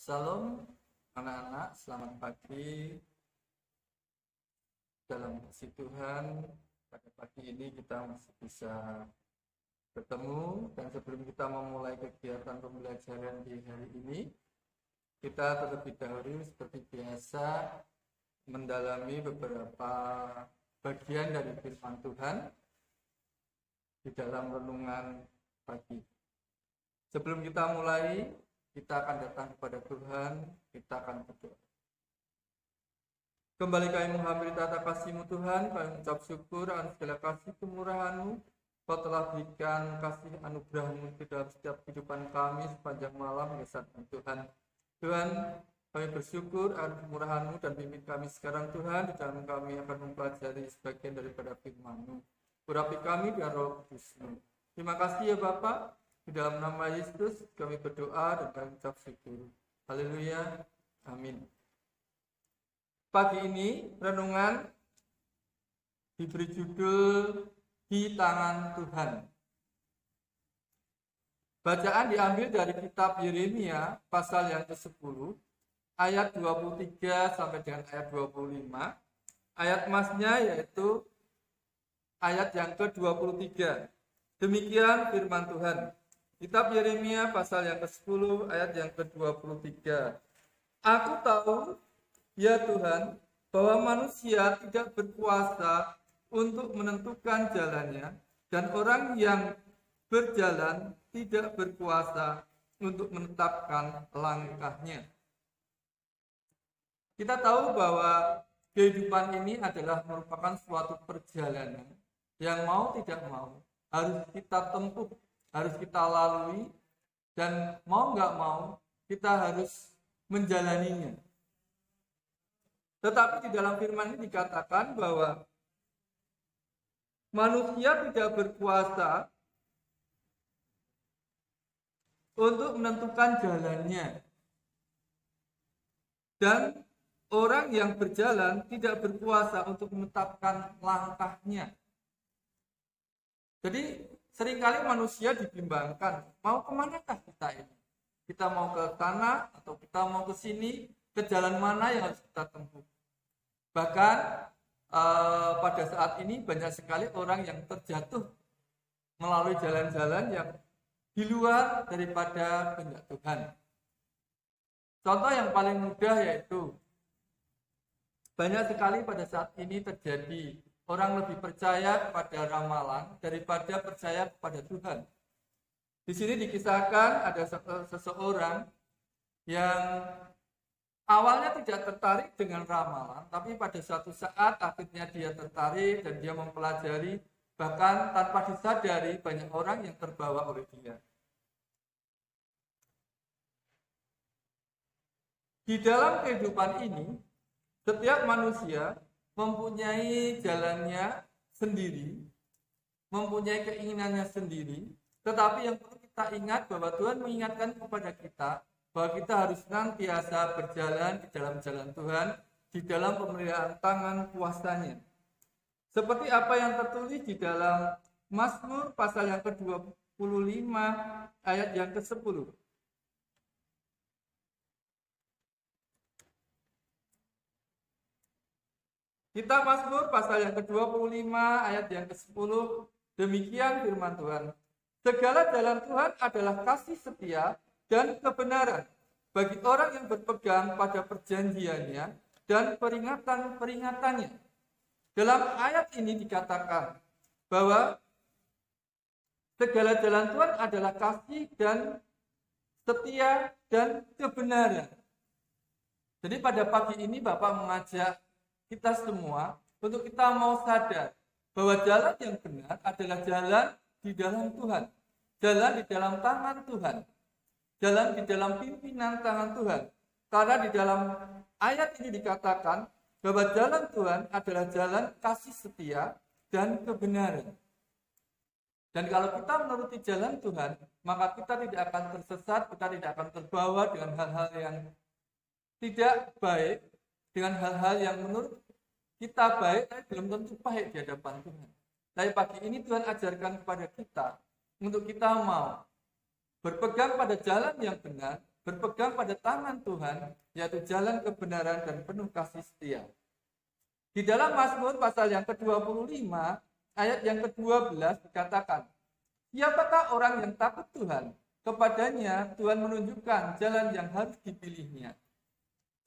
Salam anak-anak, selamat pagi. Dalam kasih Tuhan, pada pagi ini kita masih bisa bertemu. Dan sebelum kita memulai kegiatan pembelajaran di hari ini, kita terlebih dahulu seperti biasa mendalami beberapa bagian dari firman Tuhan di dalam renungan pagi. Sebelum kita mulai, kita akan datang kepada Tuhan, kita akan berdoa. Kembali kami menghampiri tata kasih-Mu Tuhan, kami mengucap syukur akan segala kasih kemurahan-Mu. Kau telah berikan kasih anugerah-Mu di dalam setiap kehidupan kami sepanjang malam, ya Tuhan. Tuhan, kami bersyukur akan kemurahan-Mu dan pimpin kami sekarang Tuhan, di dalam kami akan mempelajari sebagian daripada firman-Mu. Urapi kami dengan Roh Kudus-Mu. Terima kasih ya Bapak. Di dalam nama Yesus kami berdoa dan kami ucap syukur. Haleluya. Amin. Pagi ini renungan diberi judul Di Tangan Tuhan. Bacaan diambil dari kitab Yeremia pasal yang ke-10 ayat 23 sampai dengan ayat 25. Ayat emasnya yaitu ayat yang ke-23. Demikian firman Tuhan. Kitab Yeremia pasal yang ke-10 ayat yang ke-23. Aku tahu, ya Tuhan, bahwa manusia tidak berkuasa untuk menentukan jalannya, dan orang yang berjalan tidak berkuasa untuk menetapkan langkahnya. Kita tahu bahwa kehidupan ini adalah merupakan suatu perjalanan yang mau tidak mau harus kita tempuh, harus kita lalui, dan mau nggak mau kita harus menjalaninya. Tetapi di dalam firman ini dikatakan bahwa manusia tidak berkuasa untuk menentukan jalannya, dan orang yang berjalan tidak berkuasa untuk menetapkan langkahnya. Jadi seringkali manusia dibimbangkan, mau kemanakah kita ini? Kita mau ke sana atau kita mau ke sini, ke jalan mana yang harus kita tempuh? Bahkan pada saat ini banyak sekali orang yang terjatuh melalui jalan-jalan yang di luar daripada kehendak Tuhan. Contoh yang paling mudah yaitu banyak sekali pada saat ini terjadi orang lebih percaya kepada ramalan daripada percaya kepada Tuhan. Di sini dikisahkan ada seseorang yang awalnya tidak tertarik dengan ramalan, tapi pada suatu saat akhirnya dia tertarik dan dia mempelajari, bahkan tanpa disadari banyak orang yang terbawa oleh dia. Di dalam kehidupan ini, setiap manusia mempunyai jalannya sendiri, mempunyai keinginannya sendiri, tetapi yang perlu kita ingat bahwa Tuhan mengingatkan kepada kita bahwa kita harus senantiasa berjalan di dalam jalan Tuhan, di dalam pemeliharaan tangan kuasanya. Seperti apa yang tertulis di dalam Mazmur pasal yang ke-25 ayat yang ke-10. Kitab Mazmur pasal yang ke-25 ayat yang ke-10, demikian firman Tuhan. Segala jalan Tuhan adalah kasih setia dan kebenaran bagi orang yang berpegang pada perjanjiannya dan peringatan-peringatannya. Dalam ayat ini dikatakan bahwa segala jalan Tuhan adalah kasih dan setia dan kebenaran. Jadi pada pagi ini Bapak mengajak kita semua untuk kita mau sadar bahwa jalan yang benar adalah jalan di dalam Tuhan, jalan di dalam tangan Tuhan, jalan di dalam pimpinan tangan Tuhan. Karena di dalam ayat ini dikatakan bahwa jalan Tuhan adalah jalan kasih setia dan kebenaran. Dan kalau kita menuruti jalan Tuhan, maka kita tidak akan tersesat, kita tidak akan terbawa dengan hal-hal yang tidak baik, dengan hal-hal yang menurut kita baik, tapi belum tentu baik di hadapan Tuhan. Tapi pagi ini Tuhan ajarkan kepada kita untuk kita mau berpegang pada jalan yang benar, berpegang pada tangan Tuhan, yaitu jalan kebenaran dan penuh kasih setia. Di dalam Mazmur pasal yang ke-25, ayat yang ke-12 dikatakan, siapakah orang yang takut Tuhan? Kepadanya Tuhan menunjukkan jalan yang harus dipilihnya.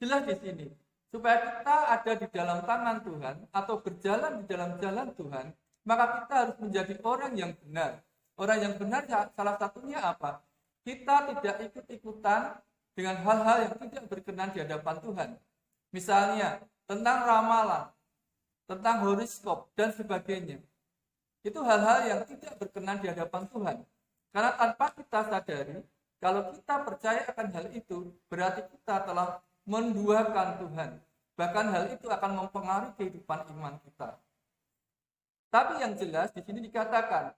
Jelas di sini, supaya kita ada di dalam tangan Tuhan atau berjalan di dalam jalan Tuhan, maka kita harus menjadi orang yang benar. Orang yang benar salah satunya apa? Kita tidak ikut-ikutan dengan hal-hal yang tidak berkenan di hadapan Tuhan. Misalnya, tentang ramalan, tentang horoskop, dan sebagainya. Itu hal-hal yang tidak berkenan di hadapan Tuhan. Karena tanpa kita sadari, kalau kita percaya akan hal itu, berarti kita telah menduakan Tuhan. Bahkan hal itu akan mempengaruhi kehidupan iman kita. Tapi yang jelas di sini dikatakan,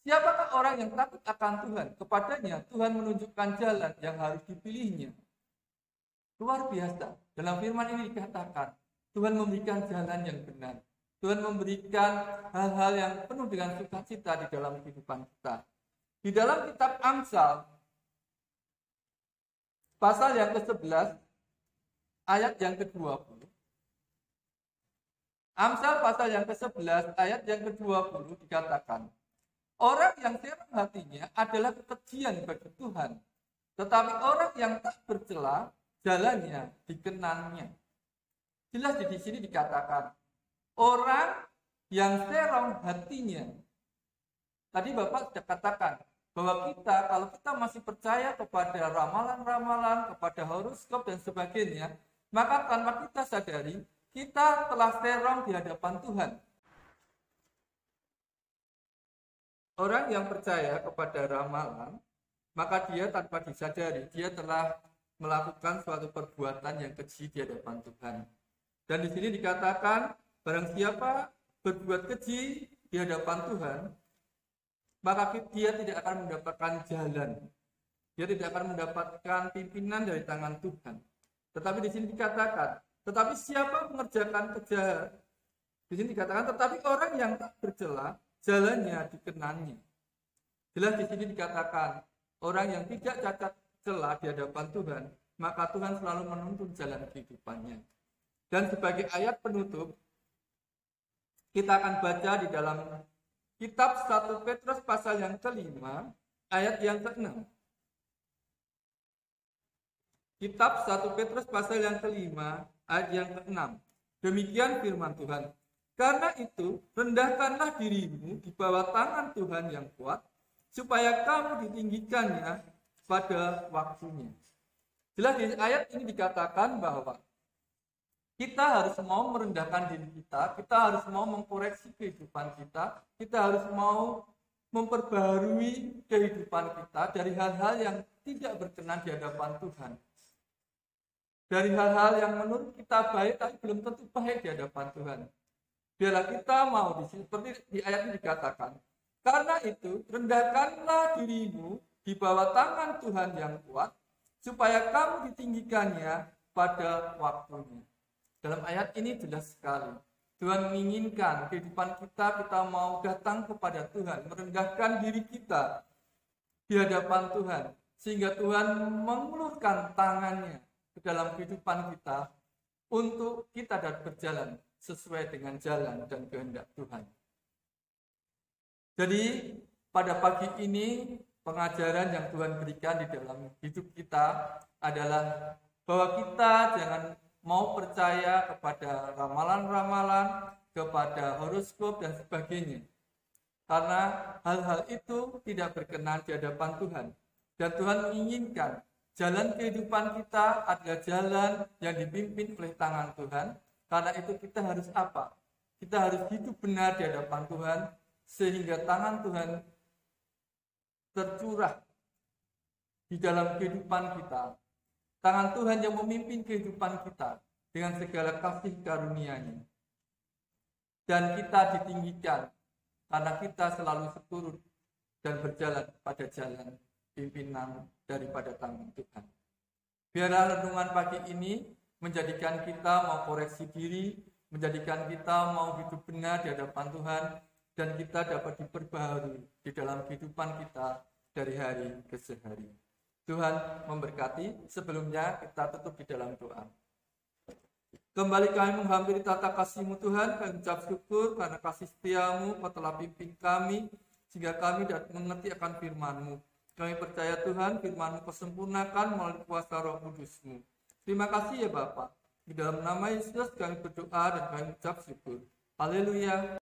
siapakah orang yang takut akan Tuhan? Kepadanya Tuhan menunjukkan jalan yang harus dipilihnya. Luar biasa. Dalam firman ini dikatakan, Tuhan memberikan jalan yang benar. Tuhan memberikan hal-hal yang penuh dengan sukacita di dalam kehidupan kita. Di dalam kitab Amsal, pasal yang ke-11, ayat yang ke-20. Amsal pasal yang ke-11, ayat yang ke-20 dikatakan, orang yang serong hatinya adalah kekejian bagi Tuhan, tetapi orang yang tak bercela, jalannya dikenannya. Jelas di sini dikatakan, orang yang serong hatinya. Tadi Bapak sudah katakan, bahwa kita, kalau kita masih percaya kepada ramalan-ramalan, kepada horoskop dan sebagainya, maka tanpa kita sadari, kita telah serong di hadapan Tuhan. Orang yang percaya kepada ramalan, maka dia tanpa disadari, dia telah melakukan suatu perbuatan yang keji di hadapan Tuhan. Dan di sini dikatakan, barang siapa berbuat keji di hadapan Tuhan, maka dia tidak akan mendapatkan jalan. Dia tidak akan mendapatkan pimpinan dari tangan Tuhan. Tetapi di sini dikatakan, tetapi siapa mengerjakan kejahat? Di sini dikatakan, tetapi orang yang tak bercela, jalannya dikenannya. Jelas di sini dikatakan, orang yang tidak cacat celah di hadapan Tuhan, maka Tuhan selalu menuntun jalan kehidupannya. Dan sebagai ayat penutup, kita akan baca di dalam kitab 1 Petrus pasal yang ke-5, ayat yang ke-6. Kitab 1 Petrus pasal yang ke-5, ayat yang ke-6. Demikian firman Tuhan. Karena itu, rendahkanlah dirimu di bawah tangan Tuhan yang kuat, supaya kamu ditinggikannya pada waktunya. Jelas di ayat ini dikatakan bahwa kita harus mau merendahkan diri kita harus mau mengkoreksi kehidupan kita harus mau memperbarui kehidupan kita dari hal-hal yang tidak berkenan di hadapan Tuhan. Dari hal-hal yang menurut kita baik, tapi belum tentu baik di hadapan Tuhan. Biarlah kita mau, seperti di ayat ini dikatakan, karena itu rendahkanlah dirimu di bawah tangan Tuhan yang kuat, supaya kamu ditinggikannya pada waktunya. Dalam ayat ini jelas sekali, Tuhan menginginkan kehidupan kita mau datang kepada Tuhan, merendahkan diri kita di hadapan Tuhan, sehingga Tuhan mengulurkan tangannya ke dalam kehidupan kita untuk kita dapat berjalan sesuai dengan jalan dan kehendak Tuhan. Jadi pada pagi ini pengajaran yang Tuhan berikan di dalam hidup kita adalah bahwa kita jangan mau percaya kepada ramalan-ramalan, kepada horoskop dan sebagainya. Karena hal-hal itu tidak berkenan di hadapan Tuhan. Dan Tuhan menginginkan jalan kehidupan kita adalah jalan yang dipimpin oleh tangan Tuhan. Karena itu kita harus apa? Kita harus hidup benar di hadapan Tuhan, sehingga tangan Tuhan tercurah di dalam kehidupan kita. Tangan Tuhan yang memimpin kehidupan kita dengan segala kasih karunia-Nya. Dan kita ditinggikan karena kita selalu seturut dan berjalan pada jalan pimpinan daripada tangan Tuhan. Biarlah renungan pagi ini menjadikan kita mau koreksi diri, menjadikan kita mau hidup benar di hadapan Tuhan, dan kita dapat diperbaharui di dalam kehidupan kita dari hari ke hari. Tuhan memberkati. Sebelumnya kita tutup di dalam doa. Kembali kami menghampiri tata kasih-Mu Tuhan, kami ucap syukur karena kasih setia-Mu Kau telah pimpin kami, sehingga kami dapat mengerti akan firman-Mu. Kami percaya Tuhan, firman-Mu Kau sempurnakan melalui kuasa Roh Kudus-Mu. Terima kasih ya Bapa. Di dalam nama Yesus kami berdoa dan kami ucap syukur. Haleluya.